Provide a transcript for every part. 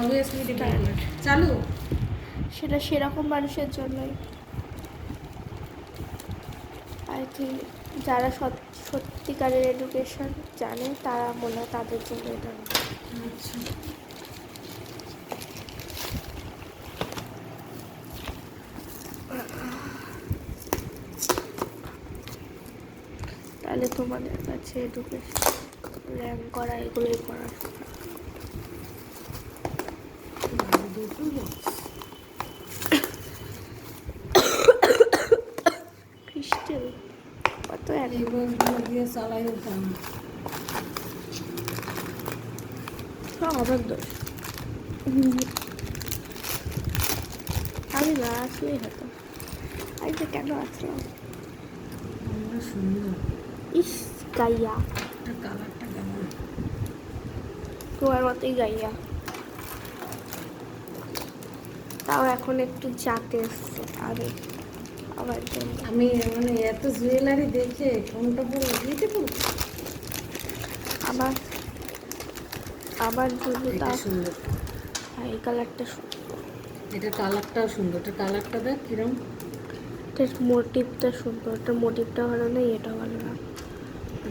Obviously চালু সেটা সেরকম মানুষের জন্যই। আই থিঙ্ক যারা সত্যিকারের এডুকেশন জানে তারা মনে হয় তাদের জন্য এটা না। আচ্ছা তাহলে তোমাদের কাছে এডুকেশন র্যাঙ্ক করা এগুলোই করার ক্রিস্টেল কত এই বইগুলো দিয়ে চালাই উঠাম আমার দোষ। আমি না আসলেই হতো। আমি তো কেন আসলাম? সুন্দর ইস গাইয়া, কালারটা কেমন তোমার মতোই গাইয়া, তাও এখন একটু জাতে এসছে আগে আমার জন্য। আমি মানে এত জুয়েলারি দেখে কোনটা পরে দিতে পারবো আমার আমার জন্য এটা তাও সুন্দর এই কালারটা সুন্দর, এটা কালারটাও সুন্দর এটা কালারটা দেখ কিরম এটার মোটিভটা সুন্দর, এটার মোটিভটা ভালো নেই, এটা ভালো না।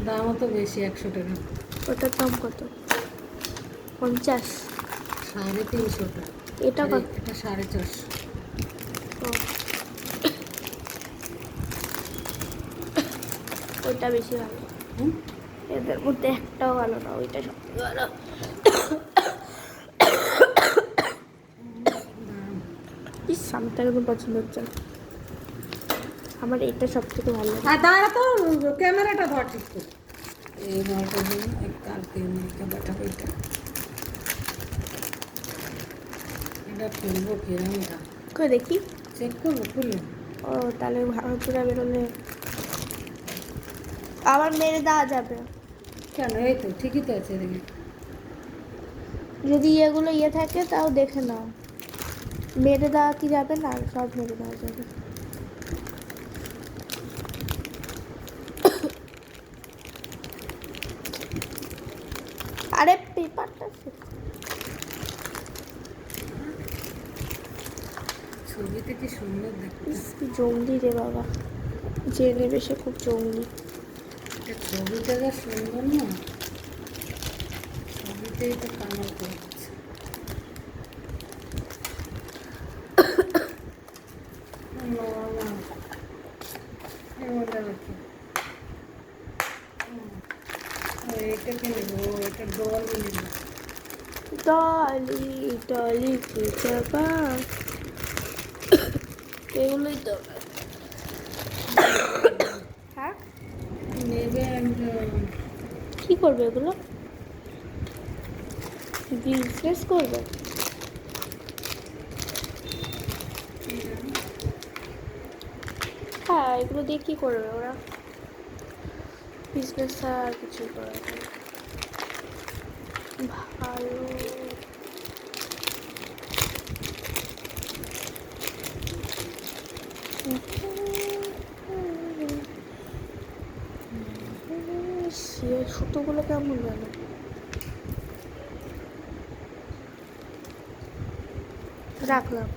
দামও তো বেশি 100 টাকা ওটার দাম কত? 50? 350 টাকা এটা কত? এটা 450 ও, ওইটা বেশি ভালো। এদের মধ্যে একটাও ভালো না, ওইটা সবথেকে ভালো। ইস আমার তো একদম পছন্দ হচ্ছে না, আমার এটা সব থেকে ভালো লাগে। আর দাঁড়া তো ক্যামেরাটা ধর ঠিক তো এই মালটা দিন এক কালকে নিয়ে বাটা কইটা এটা খুলবো কিরম এটা কই দেখি, চেক করবো খুলে ও তাহলে ভারতীরা বেরোলে আবার মেরে দেওয়া যাবে। কেন এই তো ঠিকই তো আছে দেখি যদি এগুলো থাকে তাও দেখে নাও, মেরে দেওয়া কি যাবে না, সব মেরে দেওয়া যাবে। আরে পেপারটা ছবিতে কি সুন্দর দেখতে কি জঙ্গলি রে বাবা, যে নেবে সে খুব জঙ্গলি। ছবিটা যা সুন্দর না ছবিতেই তো কামাল করছে এটাকে নেবো এটা ডল নেবো ডলি ডলি চাপা, এগুলোই তো। হ্যাঁ নেবে একজন কি করবে এগুলো? বিজনেস করবে? হ্যাঁ এগুলো দিয়ে কি করবে ওরা? বিজনেস আর কিছুই করে না। ভালো সুতোগুলো কেমন গেল? রাখলাম।